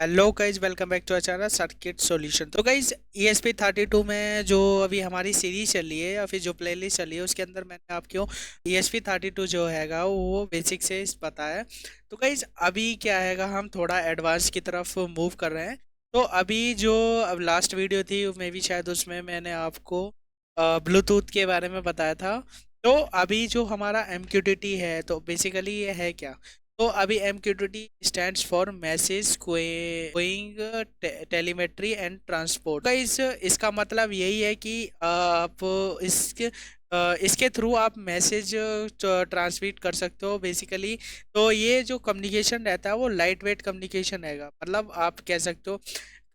Hello guys, welcome back to our channel circuit solution. तो guys ESP32 में जो अभी हमारी सीरीज चल रही है या फिर जो प्लेलिस्ट चल रही है उसके अंदर मैंने आपको ESP32 जो हैगा वो बेसिक से बताया है। तो गाइज अभी क्या हैगा, हम थोड़ा एडवांस की तरफ मूव कर रहे हैं। तो अभी जो अब लास्ट वीडियो थी मे भी शायद उसमें मैंने आपको ब्लूटूथ के बारे में बताया था। तो अभी जो हमारा MQTT है तो बेसिकली ये है क्या। तो अभी MQTT stands for message going telemetry and transport का इसका मतलब यही है कि आप इसके थ्रू आप मैसेज ट्रांसमिट कर सकते हो बेसिकली। तो ये जो कम्युनिकेशन रहता है वो लाइट वेट कम्युनिकेशन रहेगा, मतलब आप कह सकते हो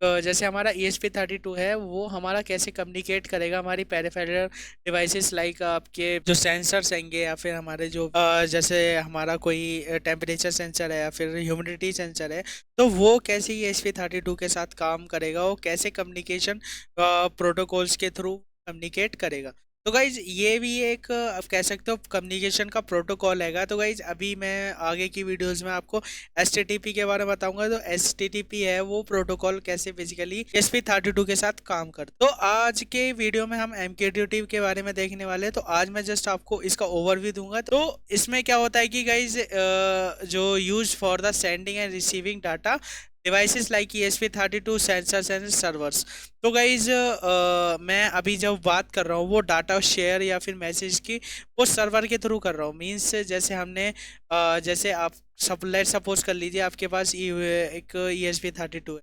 जैसे हमारा ESP32 है वो हमारा कैसे कम्युनिकेट करेगा हमारी पेरिफेरल डिवाइसेस लाइक आपके जो सेंसर्स होंगे या फिर हमारे जो जैसे हमारा कोई टेम्परेचर सेंसर है या फिर ह्यूमिडिटी सेंसर है। तो वो कैसे ESP32 के साथ काम करेगा, वो कैसे कम्युनिकेशन प्रोटोकॉल्स के थ्रू कम्युनिकेट करेगा। तो गाइज ये भी एक आप कह सकते हो कम्युनिकेशन का प्रोटोकॉल हैगा। तो गाइज अभी मैं आगे की वीडियोस में आपको HTTP के बारे में बताऊंगा। तो HTTP है वो प्रोटोकॉल कैसे बेसिकली ESP32 के साथ काम करता है। तो आज के वीडियो में हम MQTT के बारे में देखने वाले हैं। तो आज मैं जस्ट आपको इसका ओवरव्यू दूंगा। तो इसमें क्या होता है कि गाइज जो use for the sending end receiving data devices like ESP32 sensors and servers. तो गाइज मैं अभी जब बात कर रहा हूँ वो डाटा शेयर या फिर मैसेज की वो सर्वर के थ्रू कर रहा हूँ। मीन्स जैसे हमने जैसे आप सब लेट सपोज कर लीजिए आपके पास एक ESP32 है।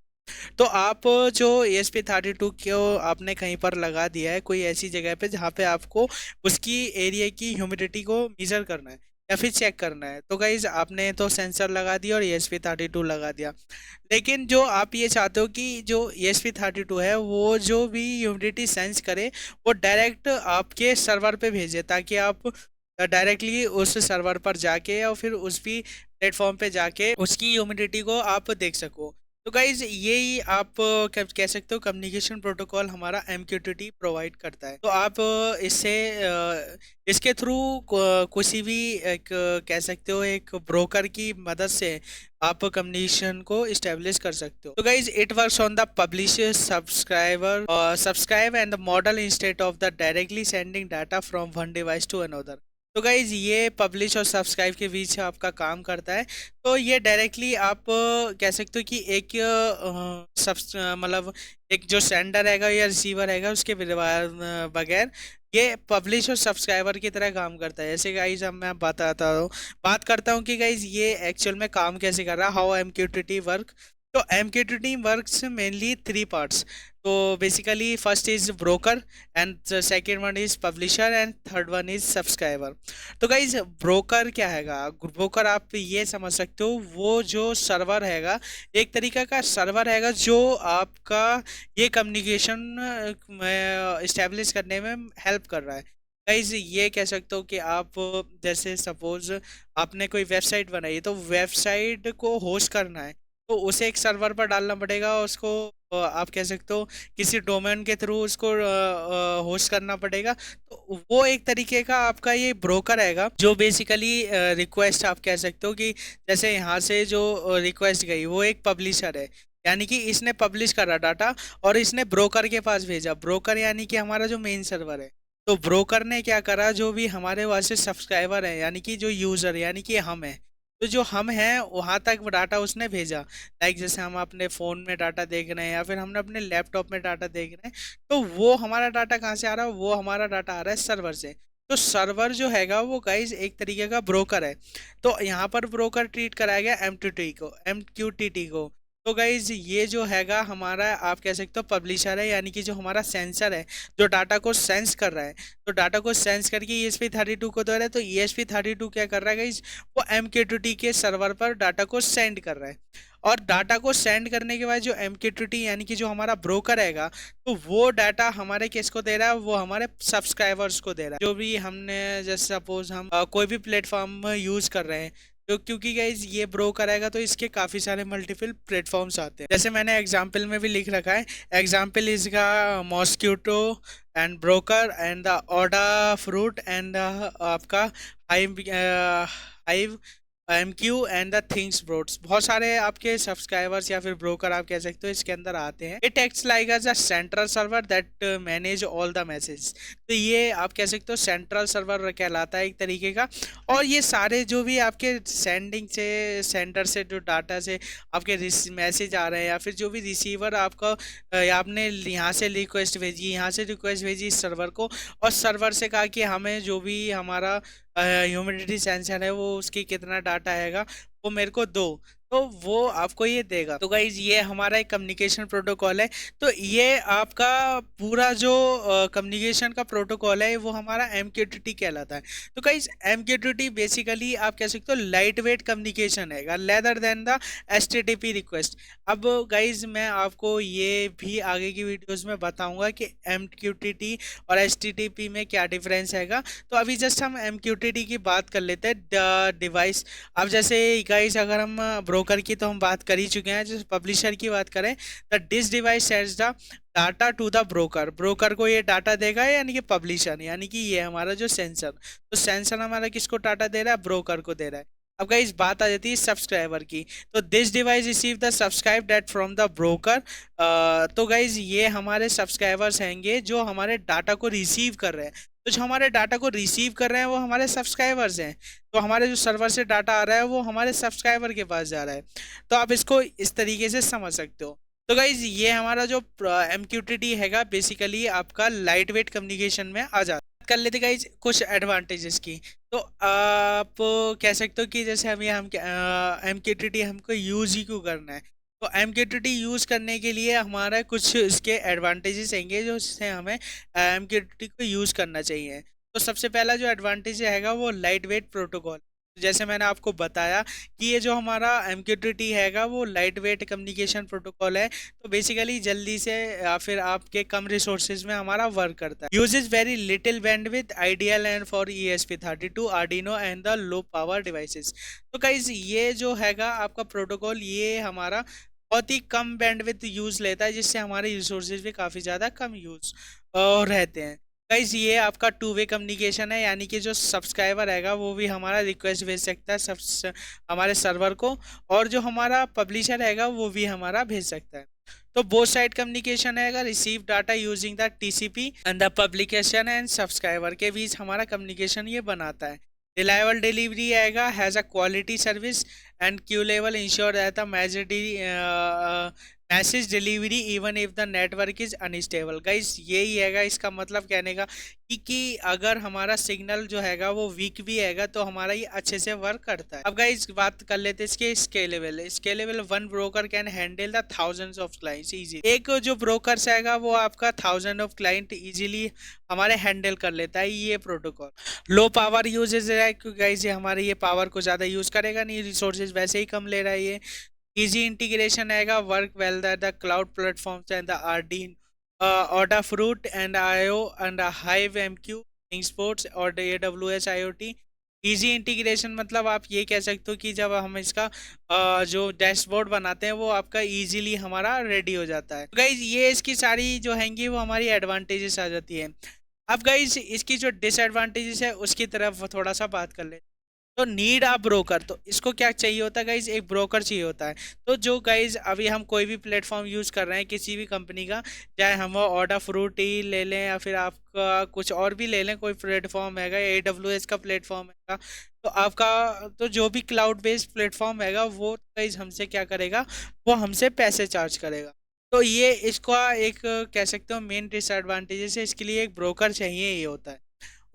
तो आप जो ESP32 को आपने कहीं पर लगा दिया है कोई ऐसी जगह पे जहाँ पे आपको उसकी एरिया की ह्यूमिडिटी को मेजर करना है या फिर चेक करना है। तो गाइज आपने तो सेंसर लगा दिया और ESP32 लगा दिया, लेकिन जो आप ये चाहते हो कि जो ESP32 है वो जो भी ह्यूमिडिटी सेंस करे वो डायरेक्ट आपके सर्वर पे भेजे, ताकि आप डायरेक्टली उस सर्वर पर जाके या फिर उस भी प्लेटफॉर्म पे जाके उसकी ह्यूमिडिटी को आप देख सको। तो गाइज यही आप कह सकते हो कम्युनिकेशन प्रोटोकॉल हमारा MQTT प्रोवाइड करता है। तो आप इसके थ्रू किसी भी एक कह सकते हो एक ब्रोकर की मदद से आप कम्युनिकेशन को इस्टेब्लिश कर सकते हो। तो guys it works on the publisher subscribe and the model instead of the directly sending data from one device to another. तो गाइज ये पब्लिश और सब्सक्राइब के बीच आपका काम करता है। तो ये डायरेक्टली आप कह सकते हो कि एक मतलब एक जो सेंडर रहेगा या रिसीवर रहेगा उसके बगैर ये पब्लिश और सब्सक्राइबर की तरह काम करता है। ऐसे गाइज अब मैं बात करता हूँ कि गाइज ये एक्चुअल में काम कैसे कर रहा है, हाउ MQTT वर्क। तो MQTT works mainly three parts. तो basically first is broker and second one is publisher and third one is subscriber. तो गाइज ब्रोकर क्या हैगा, ब्रोकर आप ये समझ सकते हो वो जो सर्वर हैगा, एक तरीका का सर्वर हैगा जो आपका ये कम्युनिकेशन इस्टेब्लिश करने में हेल्प कर रहा है। गाइज ये कह सकते हो कि आप जैसे सपोज आपने कोई वेबसाइट बनाई है तो वेबसाइट को होस्ट करना है तो उसे एक सर्वर पर डालना पड़ेगा उसको। आप कह सकते हो किसी डोमेन के थ्रू उसको होस्ट करना पड़ेगा। तो वो एक तरीके का आपका ये ब्रोकर रहेगा जो बेसिकली रिक्वेस्ट आप कह सकते हो कि जैसे यहाँ से जो रिक्वेस्ट गई वो एक पब्लिशर है, यानी कि इसने पब्लिश करा डाटा और इसने ब्रोकर के पास भेजा। ब्रोकर यानी कि हमारा जो मेन सर्वर है। तो ब्रोकर ने क्या करा, जो भी हमारे वहाँ से सब्सक्राइबर है यानी कि जो यूजर यानी कि हम है, तो जो हम हैं वहाँ तक वो डाटा उसने भेजा। लाइक जैसे हम अपने फ़ोन में डाटा देख रहे हैं या फिर हमने अपने लैपटॉप में डाटा देख रहे हैं, तो वो हमारा डाटा कहाँ से आ रहा है, वो हमारा डाटा आ रहा है सर्वर से। तो सर्वर जो हैगा वो गाइज एक तरीके का ब्रोकर है। तो यहाँ पर ब्रोकर ट्रीट कराया गया MQTT को। तो गाइज ये जो हैगा हमारा आप कह सकते हो पब्लिशर है, यानी कि जो हमारा सेंसर है जो डाटा को सेंस कर रहा है। तो डाटा को सेंस करके ESP32 को दे रहा है। तो ESP32 क्या कर रहा है गाइज, वो MQTT के सर्वर पर डाटा को सेंड कर रहा है। और डाटा को सेंड करने के बाद जो MQTT यानी कि जो हमारा ब्रोकर रहेगा तो वो डाटा हमारे किसको दे रहा है, वो हमारे सब्सक्राइबर्स को दे रहा है। जो भी हमने जैसे सपोज हम कोई भी प्लेटफॉर्म यूज कर रहे हैं, तो क्योंकि गाइज ये ब्रोकर आएगा तो इसके काफ़ी सारे मल्टीपल प्लेटफॉर्म्स आते हैं। जैसे मैंने एग्जाम्पल में भी लिख रखा है, एग्जाम्पल इसका mosquito and broker and the odour fruit and आपका hive hive MQ and the things broods, बहुत सारे आपके सब्सक्राइबर्स या फिर ब्रोकर आप कह सकते हो इसके अंदर आते हैं। It acts like as a central server that manage all the message. तो ये आप कह सकते हो सेंट्रल सर्वर कहलाता है एक तरीके का। और ये सारे जो भी आपके सेंडिंग से, सेंडर से जो डाटा से आपके मैसेज आ रहे हैं, या फिर जो भी रिसीवर आपका आपने यहाँ से रिक्वेस्ट भेजी, यहाँ से रिक्वेस्ट भेजी इस सर्वर को, और सर्वर से कहा कि हमें जो भी हमारा ह्यूमिडिटी सेंसर है वो उसकी कितना डाटा आएगा वो मेरे को दो, तो वो आपको ये देगा। तो गाइज ये हमारा एक कम्युनिकेशन प्रोटोकॉल है। तो ये आपका पूरा जो कम्युनिकेशन का प्रोटोकॉल है वो हमारा MQTT कहलाता है। तो गाइज MQTT बेसिकली आप कह सकते हो लाइट वेट कम्युनिकेशन है rather than the HTTP request. अब गाइज मैं आपको ये भी आगे की वीडियोस में बताऊंगा कि MQTT और HTTP में क्या डिफरेंस हैगा। तो अभी जस्ट हम MQTT की बात कर लेते हैं। डिवाइस, अब जैसे गाइस अगर हम ब्रोकर की तो हम बात कर ही चुके हैं, जैसे पब्लिशर की बात करें, the this device sends the data to the broker. Broker को ये डाटा देगा, यानी कि पब्लिशर, यानी कि ये हमारा जो सेंसर, तो सेंसर हमारा किसको डाटा दे रहा है? ब्रोकर को दे रहा है। अब गाइस बात आ जाती है सब्सक्राइबर की। तो this device receive the subscribe data from the broker. तो गाइज ये हमारे सब्सक्राइबर्स हैंगे जो हमारे डाटा को रिसीव कर रहे हैं। तो जो हमारे डाटा को रिसीव कर रहे हैं वो हमारे सब्सक्राइबर्स हैं। तो हमारे जो सर्वर से डाटा आ रहा है वो हमारे सब्सक्राइबर के पास जा रहा है। तो आप इसको इस तरीके से समझ सकते हो। तो गाइज ये हमारा जो MQTT हैगा बेसिकली आपका लाइट वेट कम्युनिकेशन में आ जाता है। कर लेते गाइज कुछ एडवांटेजेस की। तो आप कह सकते हो कि जैसे हम MQTT हमको यूज ही क्यों करना है। तो MQTT यूज़ करने के लिए हमारा कुछ इसके एडवांटेजेस होंगे जो इससे हमें MQTT को यूज़ करना चाहिए। तो सबसे पहला जो एडवांटेज हैगा वो लाइट वेट प्रोटोकॉल। जैसे मैंने आपको बताया कि ये जो हमारा MQTT हैगा वो लाइट वेट कम्युनिकेशन प्रोटोकॉल है। तो बेसिकली जल्दी से या फिर आपके कम रिसोर्सेज में हमारा वर्क करता है। Uses very little bandwidth, ideal and for ESP32, Arduino and the low power devices. तो गाइस ये जो हैगा आपका प्रोटोकॉल ये हमारा बहुत ही कम बैंडविड्थ यूज़ लेता है, जिससे हमारे रिसोर्सेज भी काफ़ी ज़्यादा कम यूज़ रहते हैं। गाइस ये आपका टू वे कम्युनिकेशन है, यानी कि जो सब्सक्राइबर रहेगा वो भी हमारा रिक्वेस्ट भेज सकता है हमारे सर्वर को, और जो हमारा पब्लिशर रहेगा वो भी हमारा भेज सकता है। तो बोथ साइड कम्युनिकेशन है, receive data using the TCP and the publication and subscriber के बीच हमारा कम्युनिकेशन ये बनाता है। रिलायबल डिलीवरी आएगा, has a quality service and Q level ensure that the message delivery even if the network is unstable. Guys यही हैगा इसका मतलब कहने का कि अगर हमारा सिग्नल जो हैगा वो वीक भी हैगा तो हमारा ये अच्छे से वर्क करता है। अब गाइस बात कर लेते हैं इसके scalable one broker can handle the thousands of clients easy. एक जो ब्रोकर हैगा वो आपका थाउजेंड ऑफ क्लाइंट इजीली हमारे हैंडल कर लेता है ये प्रोटोकॉल। लो पावर यूजेज है क्योंकि गाइस ये हमारे ये पावर को ज़्यादा यूज़ करेगा नहीं, रिसोर्सेज वैसे ही कम ले रहा है ये। इजी इंटीग्रेशन आएगा, work well the cloud platforms and the Arduino Adafruit and IO and Hive MQ Sports और AWS IoT। इजी इंटीग्रेशन मतलब आप ये कह सकते हो कि जब हम इसका जो डैशबोर्ड बनाते हैं वो आपका इजीली हमारा रेडी हो जाता है। गाइज ये इसकी सारी जो हैंगी वो हमारी एडवांटेजेस आ जाती है। अब गाइज इसकी जो डिसएडवांटेजेस है उसकी तरफ थोड़ा सा बात कर लेते हैं। तो नीड आ ब्रोकर, तो इसको क्या चाहिए होता है गाइज? एक ब्रोकर चाहिए होता है। तो जो गाइज अभी हम कोई भी प्लेटफॉर्म यूज़ कर रहे हैं किसी भी कंपनी का, चाहे हम वो ऑर्डर फ्रूट ही ले लें या फिर आपका कुछ और भी ले लें, कोई प्लेटफॉर्म हैगा, AWS का प्लेटफॉर्म हैगा, तो आपका तो जो भी क्लाउड बेस्ड प्लेटफॉर्म हैगा वो गाइज हमसे क्या करेगा? वो हमसे पैसे चार्ज करेगा। तो ये इसका एक कह सकते हो मेन डिसएडवांटेजेस है, इसके लिए एक ब्रोकर चाहिए ही होता है।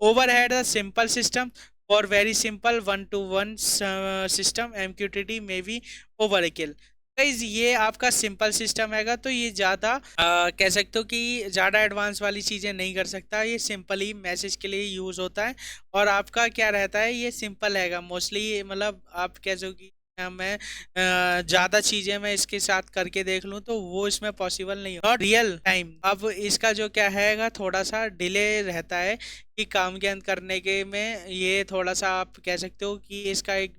ओवरहेड द सिंपल सिस्टम और very simple one two one system MQTT में भी ओवरकिल। गाइज ये आपका सिंपल सिस्टम हैगा, तो ये ज़्यादा कह सकते हो कि ज़्यादा एडवांस वाली चीज़ें नहीं कर सकता, ये सिंपल ही मैसेज के लिए यूज़ होता है। और आपका क्या रहता है, ये सिंपल हैगा मोस्टली, मतलब आप कह सको कि मैं ज़्यादा चीज़ें मैं इसके साथ करके देख लूँ तो वो इसमें पॉसिबल नहीं हो। नॉट रियल टाइम, अब इसका जो क्या हैगा थोड़ा सा डिले रहता है कि काम के अंत करने के में, ये थोड़ा सा आप कह सकते हो कि इसका एक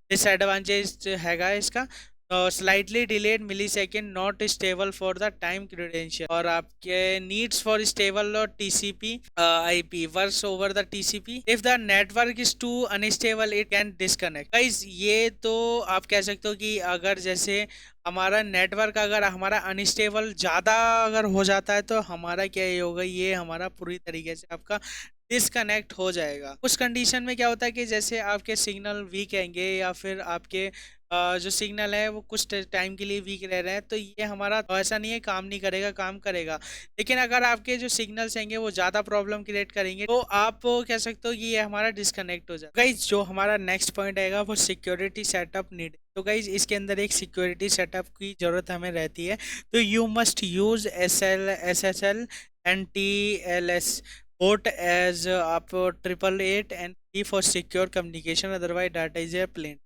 डिसएडवांटेज हैगा इसका। Slightly delayed milli second not stable for the time credential, और आपके नीड्स फॉर स्टेबल और TCP IP works over the TCP, if the network is too unstable it can disconnect. Guys ये तो आप कह सकते हो कि अगर जैसे हमारा नेटवर्क अगर हमारा अनस्टेबल ज़्यादा अगर हो जाता है तो हमारा क्या ये होगा, ये हमारा पूरी तरीके से आपका डिसकनेक्ट हो जाएगा। उस कंडीशन में क्या होता है कि जैसे आपके सिग्नल वीक आएंगे या फिर आपके जो सिग्नल है वो कुछ टाइम के लिए वीक रह रहे हैं, तो ये हमारा ऐसा नहीं है काम नहीं करेगा, काम करेगा। लेकिन अगर आपके जो सिग्नल्स होंगे वो ज़्यादा प्रॉब्लम क्रिएट करेंगे तो आप कह सकते हो कि ये हमारा डिसकनेक्ट हो जाए। गाइज जो हमारा नेक्स्ट पॉइंट आएगा वो सिक्योरिटी सेटअप नीड। तो गाइज इसके अंदर एक सिक्योरिटी सेटअप की ज़रूरत हमें रहती है। तो you must use SSL and TLS port as आप 888 and for secure communication, otherwise data is a plain.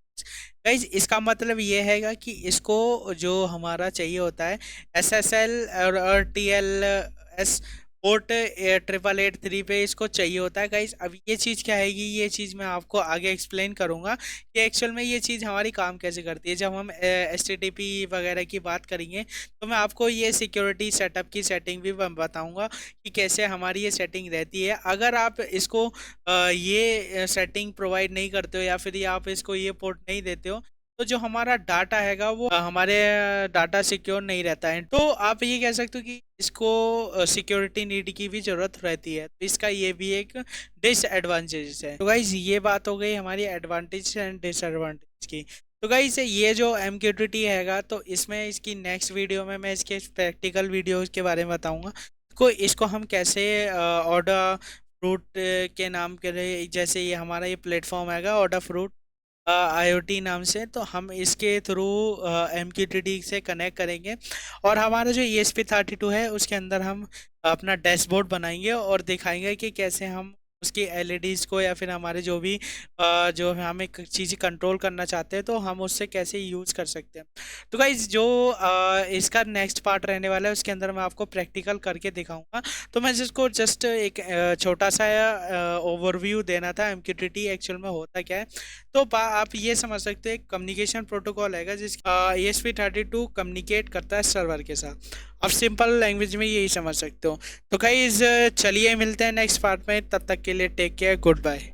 Guys इसका मतलब ये हैगा कि इसको जो हमारा चाहिए होता है SSL और TLS पोर्ट 8883 पे इसको चाहिए होता है। गाइज अब ये चीज़ क्या हैगी, ये चीज़ मैं आपको आगे एक्सप्लेन करूँगा कि एक्चुअल में ये चीज़ हमारी काम कैसे करती है। जब हम HTTP वगैरह की बात करेंगे तो मैं आपको ये सिक्योरिटी सेटअप की सेटिंग भी बताऊँगा कि कैसे हमारी ये सेटिंग रहती है। अगर आप इसको ये सेटिंग प्रोवाइड नहीं करते हो या फिर आप इसको ये पोर्ट नहीं देते हो तो जो हमारा डाटा हैगा वो हमारे डाटा सिक्योर नहीं रहता है। तो आप ये कह सकते हो कि इसको सिक्योरिटी नीड की भी जरूरत रहती है, तो इसका ये भी एक डिसएडवांटेज है। तो गाइज ये बात हो गई हमारी एडवांटेज एंड डिसएडवांटेज की। तो गाइज ये जो MQTT हैगा तो इसमें इसकी नेक्स्ट वीडियो में मैं इसके प्रैक्टिकल वीडियोज के बारे में बताऊँगा इसको हम कैसे ऑर्डर फ्रूट के नाम के लिए, जैसे ये हमारा ये प्लेटफॉर्म हैगा ऑर्डर फ्रूट IoT नाम से, तो हम इसके थ्रू MQTT से कनेक्ट करेंगे और हमारा जो ESP32 है उसके अंदर हम अपना डैशबोर्ड बनाएंगे और दिखाएंगे कि कैसे हम उसकी LEDs को या फिर हमारे जो भी जो हमें चीज़ें कंट्रोल करना चाहते हैं तो हम उससे कैसे यूज़ कर सकते हैं। तो गाइज जो इसका नेक्स्ट पार्ट रहने वाला है उसके अंदर मैं आपको प्रैक्टिकल करके दिखाऊंगा। तो मैं जिसको जस्ट एक छोटा सा ओवरव्यू देना था MQTT एक्चुअल में होता क्या है। तो आप ये समझ सकते हैं कम्युनिकेशन प्रोटोकॉल है जिस ESP32 कम्युनिकेट करता है सर्वर के साथ। आप सिंपल लैंग्वेज में यही समझ सकते हो। तो गाइज चलिए मिलते हैं नेक्स्ट पार्ट में, तब तक के लिए टेक केयर, गुड बाय।